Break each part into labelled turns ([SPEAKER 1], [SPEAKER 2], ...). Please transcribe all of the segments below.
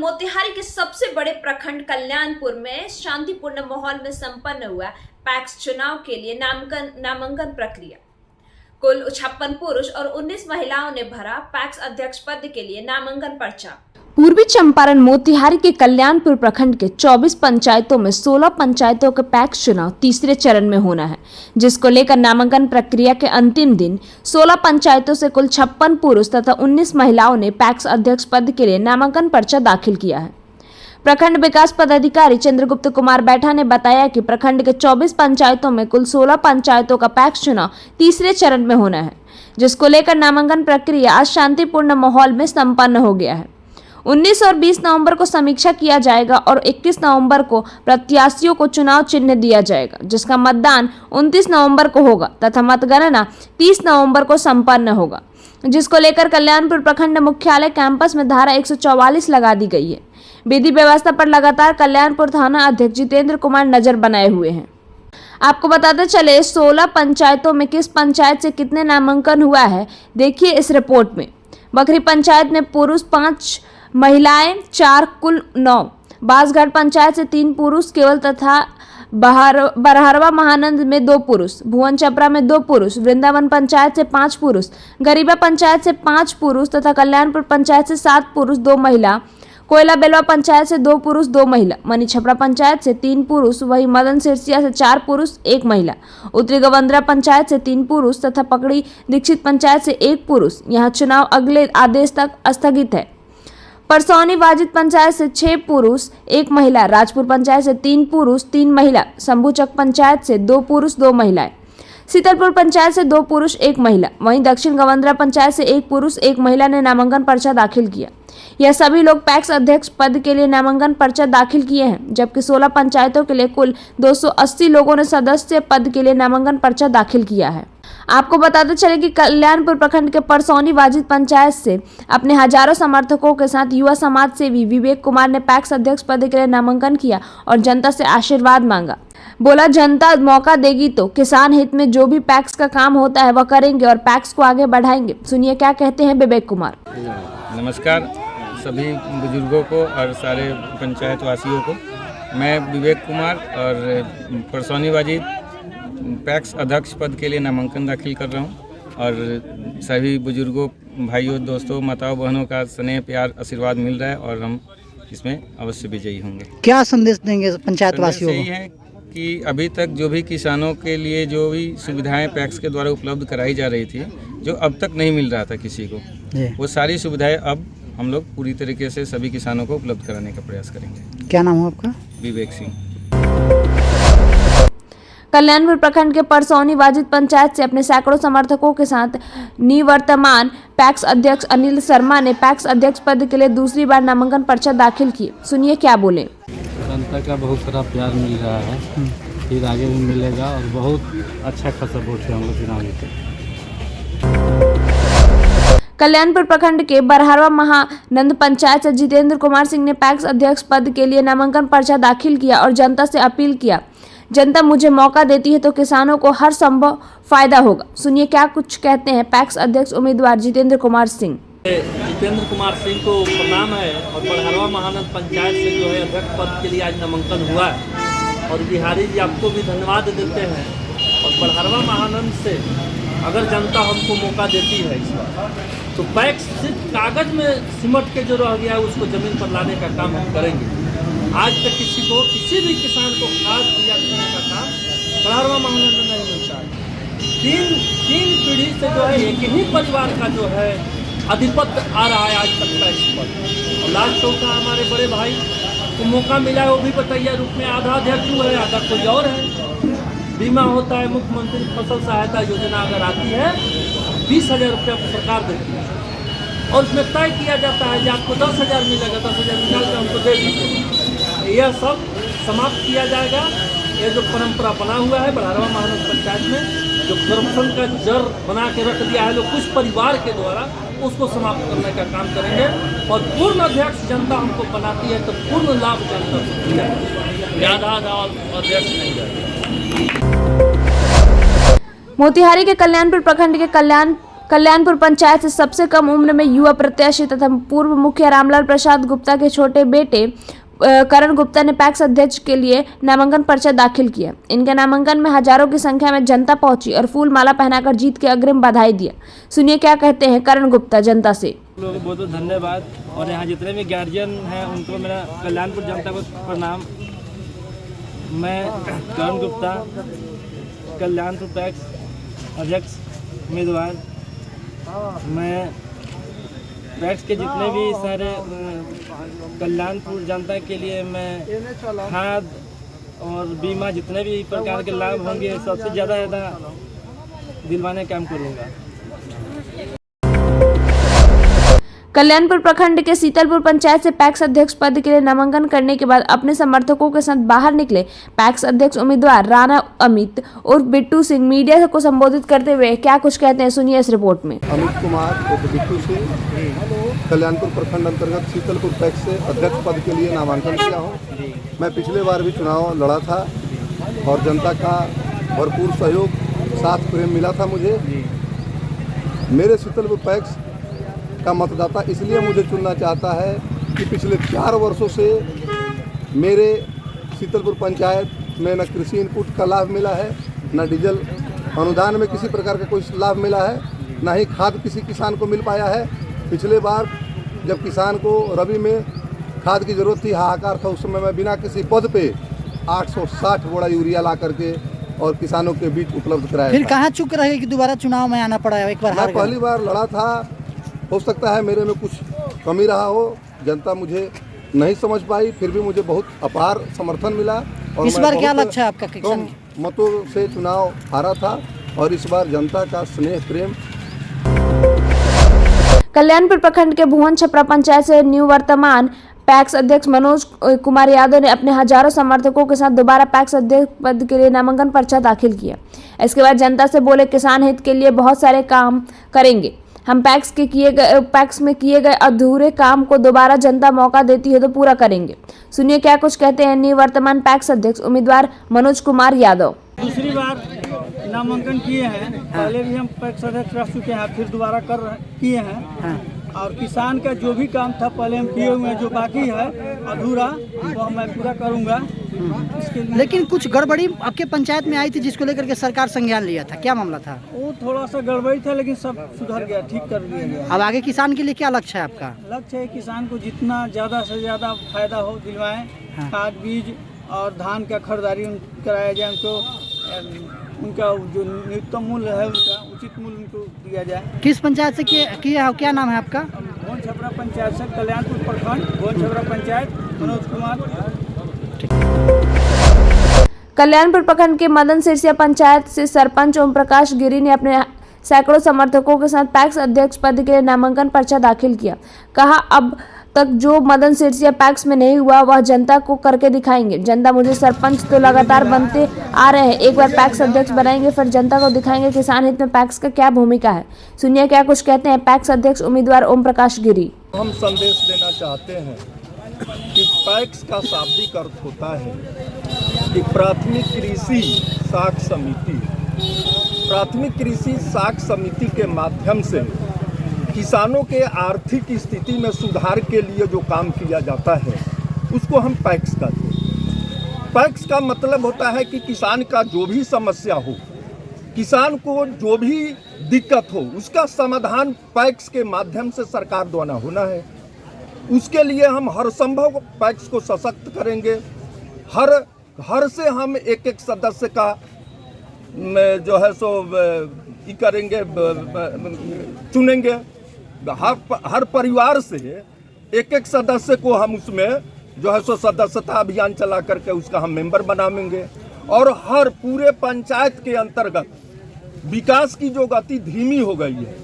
[SPEAKER 1] मोतिहारी के सबसे बड़े प्रखंड कल्याणपुर में शांतिपूर्ण माहौल में संपन्न हुआ पैक्स चुनाव के लिए नामांकन प्रक्रिया। कुल 56 पुरुष और 19 महिलाओं ने भरा पैक्स अध्यक्ष पद के लिए नामांकन पर्चा। पूर्वी चंपारण मोतिहारी के कल्याणपुर प्रखंड के 24 पंचायतों में 16 पंचायतों के पैक्स चुनाव तीसरे चरण में होना है, जिसको लेकर नामांकन प्रक्रिया के अंतिम दिन 16 पंचायतों से कुल 56 पुरुष तथा 19 महिलाओं ने पैक्स अध्यक्ष पद के लिए नामांकन पर्चा दाखिल किया है। प्रखंड विकास पदाधिकारी चंद्रगुप्त कुमार बैठा ने बताया कि प्रखंड के 24 पंचायतों में कुल 16 पंचायतों का पैक्स चुनाव तीसरे चरण में होना है, जिसको लेकर नामांकन प्रक्रिया आज शांतिपूर्ण माहौल में संपन्न हो गया है। 19 और 20 नवंबर को समीक्षा किया जाएगा और 21 नवंबर को प्रत्याशियों को चुनाव चिन्ह दिया जाएगा, जिसका मतदान 29 नवंबर को होगा तथा मतगणना 30 नवंबर को संपन्न होगा, जिसको लेकर कल्याणपुर प्रखंड मुख्यालय कैंपस में धारा 144 लगा दी गई है। विधि व्यवस्था पर लगातार कल्याणपुर थाना अध्यक्ष जितेंद्र कुमार नजर बनाए हुए हैं। आपको बताते चले 16 पंचायतों में किस पंचायत से कितने नामांकन हुआ है, देखिए इस रिपोर्ट में। बखरी पंचायत में पुरुष 5, महिलाएं 4, कुल 9। बांसघाट पंचायत से 3 पुरुष केवल तथा बरहरवा महानंद में 2 पुरुष, भुवन चपरा में 2 पुरुष, वृंदावन पंचायत से 5 पुरुष, गरीबा पंचायत से 5 पुरुष तथा कल्याणपुर पंचायत से 7 पुरुष 2 महिला, कोयला बेलवा पंचायत से 2 पुरुष 2 महिला, मनी छपरा पंचायत से 3 पुरुष, वही मदन सिरसिया से 4 पुरुष 1 महिला, उत्तरी गवंद्रा पंचायत से 3 पुरुष तथा पकड़ी दीक्षित पंचायत से 1 पुरुष। यहाँ चुनाव अगले आदेश तक स्थगित है। परसौनी वाजिद पंचायत से 6 पुरुष 1 महिला, राजपुर पंचायत से 3 पुरुष 3 महिला, शंभूचक पंचायत से 2 पुरुष 2 महिलाएं, शीतलपुर पंचायत से 2 पुरुष 1 महिला, वहीं दक्षिण गवंद्रा पंचायत से 1 पुरुष 1 महिला ने नामांकन पर्चा दाखिल किया। यह सभी लोग पैक्स अध्यक्ष पद के लिए नामांकन पर्चा दाखिल किए हैं, जबकि 16 पंचायतों के लिए कुल 280 लोगों ने सदस्य पद के लिए नामांकन पर्चा दाखिल किया है। आपको बताते चले कि कल्याणपुर प्रखंड के परसौनी वाजिद पंचायत से अपने हजारों समर्थकों के साथ युवा समाज सेवी विवेक कुमार ने पैक्स अध्यक्ष पद के लिए नामांकन किया और जनता से आशीर्वाद मांगा। बोला, जनता मौका देगी तो किसान हित में जो भी पैक्स का काम होता है वह करेंगे और पैक्स को आगे बढ़ाएंगे। सुनिए क्या कहते हैं विवेक कुमार।
[SPEAKER 2] नमस्कार सभी बुजुर्गों को और सारे पंचायत वासियों को। मैं विवेक कुमार और परसौनी वाजिद पैक्स अध्यक्ष पद के लिए नामांकन दाखिल कर रहा हूं और सभी बुजुर्गों, भाइयों, दोस्तों, माताओं, बहनों का स्नेह, प्यार, आशीर्वाद मिल रहा है और हम इसमें अवश्य विजयी होंगे।
[SPEAKER 3] क्या संदेश देंगे पंचायत वासियों को?
[SPEAKER 2] यही है कि अभी तक जो भी किसानों के लिए जो भी सुविधाएं पैक्स के द्वारा उपलब्ध कराई जा रही थी, जो अब तक नहीं मिल रहा था किसी को, वो सारी सुविधाएं अब हम लोग पूरी तरीके से सभी किसानों को उपलब्ध कराने का प्रयास करेंगे।
[SPEAKER 3] क्या नाम है आपका?
[SPEAKER 2] विवेक सिंह।
[SPEAKER 1] कल्याणपुर प्रखंड के परसौनी वाजिद पंचायत से अपने सैकड़ों समर्थकों के साथ निवर्तमान पैक्स अध्यक्ष अनिल शर्मा ने पैक्स अध्यक्ष पद के लिए दूसरी बार नामांकन पर्चा दाखिल किए। सुनिए क्या बोले।
[SPEAKER 4] जनता का बहुत सारा प्यार मिल रहा है, फिर आगे भी मिलेगा और बहुत अच्छा खासा वोट से हम लोग चुनाव जीते।
[SPEAKER 1] कल्याणपुर प्रखंड के बरहरवा महानंद पंचायत से जितेंद्र कुमार सिंह ने पैक्स अध्यक्ष पद के लिए नामांकन पर्चा दाखिल किया और जनता से अपील किया, जनता मुझे मौका देती है तो किसानों को हर संभव फायदा होगा। सुनिए क्या कुछ कहते हैं पैक्स अध्यक्ष उम्मीदवार जितेंद्र कुमार सिंह।
[SPEAKER 5] जितेंद्र कुमार सिंह को प्रणाम है और बरहरवा महानंद पंचायत से जो है अध्यक्ष पद के लिए आज नामांकन हुआ है और बिहारी जी आपको भी धन्यवाद देते हैं। और बरहरवा महानंद से अगर जनता हमको मौका देती है इस बार, तो पैक्स सिर्फ कागज में सिमट के जो रह गया है उसको ज़मीन पर लाने का काम हम करेंगे। आज तक किसी भी किसान को खाद दिया करने का काम बरहरवा महानंद में नहीं मिलता है। तीन पीढ़ी से जो है एक ही परिवार का जो है आधिपत्य आ रहा है आज तक पैक्स पर। और लास्ट चौथा हमारे बड़े भाई को मौका मिला है, वो भी बतैया रूप में आधा अध्यक्ष हुआ है, आधा कोई और है। बीमा होता है, मुख्यमंत्री फसल सहायता योजना अगर आती है 20,000 रुपया सरकार देती है और उसमें तय किया जाता है कि आपको 10,000 मिलेगा, 10,000 निकाल कर हमको दे दीजिए। यह सब समाप्त किया जाएगा। ये जो परंपरा बना हुआ है बरहरवा महानंद पंचायत में, जो करप्शन का जड़ बना के रख दिया है लोग कुछ परिवार के द्वारा, उसको समाप्त करने का काम करेंगे और पूर्ण अध्यक्ष जनता हमको बनाती है तो पूर्ण लाभ जनता को दिया है, आधा अध्यक्ष नहीं है।
[SPEAKER 1] मोतिहारी के कल्याणपुर प्रखंड के कल्याणपुर पंचायत से सबसे कम उम्र में युवा प्रत्याशी तथा पूर्व मुखिया रामलाल प्रसाद गुप्ता के छोटे बेटे करण गुप्ता ने पैक्स अध्यक्ष के लिए नामांकन पर्चा दाखिल किया। इनके नामांकन में हजारों की संख्या में जनता पहुंची और फूल माला पहनाकर जीत के अग्रिम बधाई दिया। सुनिए क्या कहते हैं करण गुप्ता जनता से।
[SPEAKER 6] लोगों को बहुत बहुत धन्यवाद और यहाँ जितने भी गार्जियन हैं उनको मेरा कल्याणपुर जनता को प्रणाम। मैं करण गुप्ता कल्याणपुर पैक्स अध्यक्ष उम्मीदवार। मैं पैक्स के जितने भी सारे कल्याणपुर जनता के लिए मैं खाद और बीमा जितने भी प्रकार के लाभ होंगे सबसे ज़्यादा दिलवाने का काम करूँगा।
[SPEAKER 1] कल्याणपुर प्रखंड के शीतलपुर पंचायत से पैक्स अध्यक्ष पद के लिए नामांकन करने के बाद अपने समर्थकों के साथ बाहर निकले पैक्स अध्यक्ष उम्मीदवार राणा अमित और बिट्टू सिंह मीडिया को संबोधित करते हुए क्या कुछ कहते हैं, सुनिए इस रिपोर्ट में।
[SPEAKER 7] अमित कुमार और बिट्टू सिंह कल्याणपुर प्रखंड अंतर्गत शीतलपुर पैक्स से अध्यक्ष पद के लिए नामांकन किया हूँ। मैं पिछले बार भी चुनाव लड़ा था और जनता का भरपूर सहयोग साथ प्रेम मिला था मुझे। मेरे शीतलपुर पैक्स का मतदाता इसलिए मुझे चुनना चाहता है कि पिछले 4 वर्षों से मेरे शीतलपुर पंचायत में न कृषि इनपुट का लाभ मिला है, न डीजल अनुदान में किसी प्रकार का कोई लाभ मिला है, न ही खाद किसी किसान को मिल पाया है। पिछले बार जब किसान को रबी में खाद की ज़रूरत थी, हाहाकार था, उस समय मैं बिना किसी पद पे 860 बोरा यूरिया ला करके और किसानों के बीच उपलब्ध कराया।
[SPEAKER 3] फिर कहाँ चुक रहे कि दोबारा चुनाव में आना पड़ा है? एक बार
[SPEAKER 7] मैं पहली बार लड़ा था, हो सकता है मेरे में कुछ कमी रहा हो, जनता मुझे नहीं समझ पाई, फिर भी मुझे बहुत अपार समर्थन मिला और
[SPEAKER 3] इस बार क्या लक्ष्य है आपका?
[SPEAKER 7] कम मतों से चुनाव हारा था और इस बार जनता का स्नेह प्रेम।
[SPEAKER 1] कल्याणपुर प्रखंड के भुवन छपरा पंचायत से निवर्तमान पैक्स अध्यक्ष मनोज कुमार यादव ने अपने हजारों समर्थकों के साथ दोबारा पैक्स अध्यक्ष पद के लिए नामांकन पर्चा दाखिल किया। इसके बाद जनता से बोले, किसान हित के लिए बहुत सारे काम करेंगे। हम पैक्स में किए गए अधूरे काम को दोबारा जनता मौका देती है तो पूरा करेंगे। सुनिए क्या कुछ कहते हैं निवर्तमान पैक्स अध्यक्ष उम्मीदवार मनोज कुमार यादव।
[SPEAKER 6] दूसरी बार नामांकन किए हैं, पहले भी हम पैक्स अध्यक्ष रह चुके हैं, फिर दोबारा किए हैं। और किसान का जो भी काम था पहले हम किए हुए हैं, जो बाकी है अधूरा वो मैं पूरा करूंगा।
[SPEAKER 3] लेकिन कुछ गड़बड़ी आपके पंचायत में आई थी जिसको लेकर के सरकार संज्ञान लिया था, क्या मामला था?
[SPEAKER 6] वो थोड़ा सा गड़बड़ी था लेकिन सब सुधर गया, ठीक कर लिया गया।
[SPEAKER 3] अब आगे किसान के लिए क्या लक्ष्य है आपका?
[SPEAKER 6] लक्ष्य है किसान को जितना ज़्यादा से ज़्यादा फायदा हो दिलवाएं। खाद बीज और धान का खरीदारी कराया जाए, उनको उनका जो न्यूनतम मूल्य है उनका उचित मूल्य उनको दिया जाए।
[SPEAKER 3] किस पंचायत से किया है? क्या नाम है आपका?
[SPEAKER 6] भुवन छपरा पंचायत से कल्याणपुर प्रखंड भुवन छपरा पंचायत मनोज कुमार।
[SPEAKER 1] कल्याणपुर प्रखंड के मदन सिरसिया पंचायत से सरपंच ओम प्रकाश गिरी ने अपने सैकड़ों समर्थकों के साथ पैक्स अध्यक्ष पद के लिए नामांकन पर्चा दाखिल किया। कहा, अब तक जो मदन सिरसिया पैक्स में नहीं हुआ वह जनता को करके दिखाएंगे। जनता मुझे सरपंच तो लगातार बनते आ रहे हैं, एक बार पैक्स अध्यक्ष बनाएंगे फिर जनता को दिखाएंगे किसान हित में पैक्स का क्या भूमिका है। सुनिए क्या कुछ कहते हैं पैक्स अध्यक्ष उम्मीदवार ओम प्रकाश गिरी।
[SPEAKER 7] हम संदेश देना चाहते हैं कि पैक्स का शाब्दिक अर्थ होता है कि प्राथमिक कृषि साख समिति। प्राथमिक कृषि साख समिति के माध्यम से किसानों के आर्थिक स्थिति में सुधार के लिए जो काम किया जाता है उसको हम पैक्स कहते हैं। पैक्स का मतलब होता है कि किसान का जो भी समस्या हो, किसान को जो भी दिक्कत हो, उसका समाधान पैक्स के माध्यम से सरकार द्वारा होना है। उसके लिए हम हर संभव पैक्स को सशक्त करेंगे। हर से हम एक सदस्य का जो है सो करेंगे, चुनेंगे। हर परिवार से एक सदस्य को हम उसमें जो है सो सदस्यता अभियान चला करके उसका हम मेंबर बनाएंगे। और हर पूरे पंचायत के अंतर्गत विकास की जो गति धीमी हो गई है,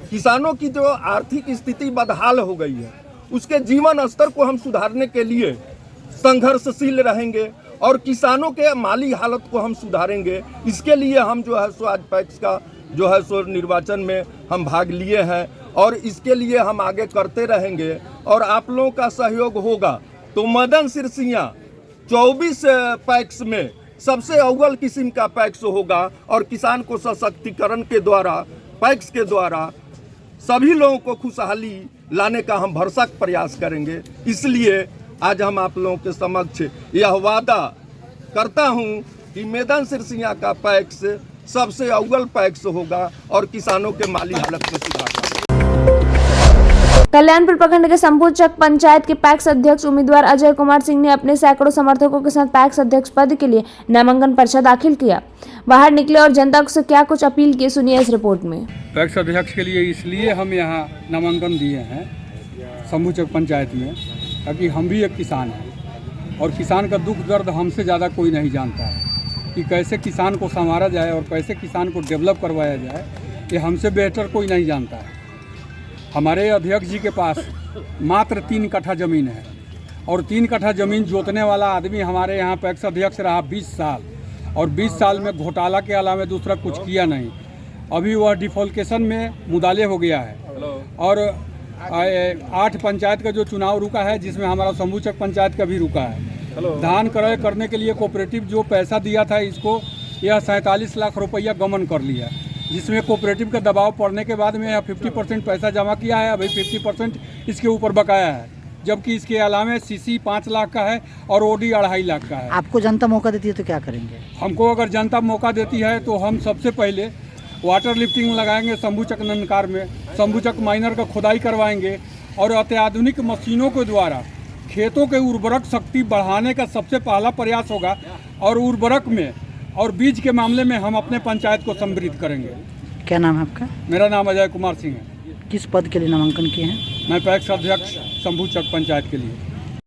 [SPEAKER 7] किसानों की जो आर्थिक स्थिति बदहाल हो गई है, उसके जीवन स्तर को हम सुधारने के लिए संघर्षशील रहेंगे और किसानों के माली हालत को हम सुधारेंगे। इसके लिए हम जो है सो आज पैक्स का जो है सो निर्वाचन में हम भाग लिए हैं और इसके लिए हम आगे करते रहेंगे। और आप लोगों का सहयोग होगा तो मदन सिरसिया 24 पैक्स में सबसे अव्वल किस्म का पैक्स होगा और किसान को सशक्तिकरण के द्वारा पैक्स के द्वारा सभी लोगों को खुशहाली लाने का हम भरसक प्रयास करेंगे। इसलिए आज हम आप लोगों के समक्ष यह वादा करता हूं कि मैदान सिरसिया का पैक्स सबसे अव्वल पैक्स होगा और किसानों के माली हालत में सुधार होगा।
[SPEAKER 1] कल्याणपुर प्रखंड के संपूचक पंचायत के पैक्स अध्यक्ष उम्मीदवार अजय कुमार सिंह ने अपने सैकड़ों समर्थकों के साथ पैक्स अध्यक्ष पद के लिए नामांकन पर्चा दाखिल किया। बाहर निकले और जनता से क्या कुछ अपील की, सुनिए इस रिपोर्ट में।
[SPEAKER 8] पैक्स अध्यक्ष के लिए इसलिए हम यहाँ नामांकन दिए हैं संपूचक पंचायत में, ताकि हम भी एक किसान हैं और किसान का दुख दर्द हमसे ज़्यादा कोई नहीं जानता है कि कैसे किसान को संवारा जाए और कैसे किसान को डेवलप करवाया जाए, ये हमसे बेहतर कोई नहीं जानता है। हमारे अध्यक्ष जी के पास मात्र 3 कट्ठा ज़मीन है और 3 कट्ठा ज़मीन जोतने वाला आदमी हमारे यहाँ पैक्स अध्यक्ष रहा 20 साल और 20 साल में घोटाला के अलावा दूसरा कुछ किया नहीं। अभी वह डिफॉल्केशन में मुदाले हो गया है और 8 पंचायत का जो चुनाव रुका है, जिसमें हमारा संपूचक पंचायत का भी रुका है। धान क्रय करने के लिए कोऑपरेटिव जो पैसा दिया था इसको, यह 47 लाख रुपया गमन कर लिया, जिसमें कोऑपरेटिव का दबाव पड़ने के बाद में यह 50% पैसा जमा किया है। अभी 50% इसके ऊपर बकाया है, जबकि इसके अलावा सीसी 5 लाख का है और ओडी 2.5 लाख का है।
[SPEAKER 3] आपको जनता मौका देती है तो क्या करेंगे?
[SPEAKER 8] हमको अगर जनता मौका देती है तो हम सबसे पहले वाटर लिफ्टिंग लगाएंगे संपूचक ननकार में, संपूचक माइनर का खुदाई करवाएंगे और अत्याधुनिक मशीनों के द्वारा खेतों के उर्वरक शक्ति बढ़ाने का सबसे पहला प्रयास होगा और उर्वरक में और बीज के मामले में हम अपने पंचायत को समृद्ध करेंगे।
[SPEAKER 3] क्या नाम है आपका?
[SPEAKER 8] मेरा नाम अजय कुमार सिंह है।
[SPEAKER 3] किस पद के लिए नामांकन किए हैं?
[SPEAKER 8] मैं पैक्स अध्यक्ष संपूचक पंचायत के लिए।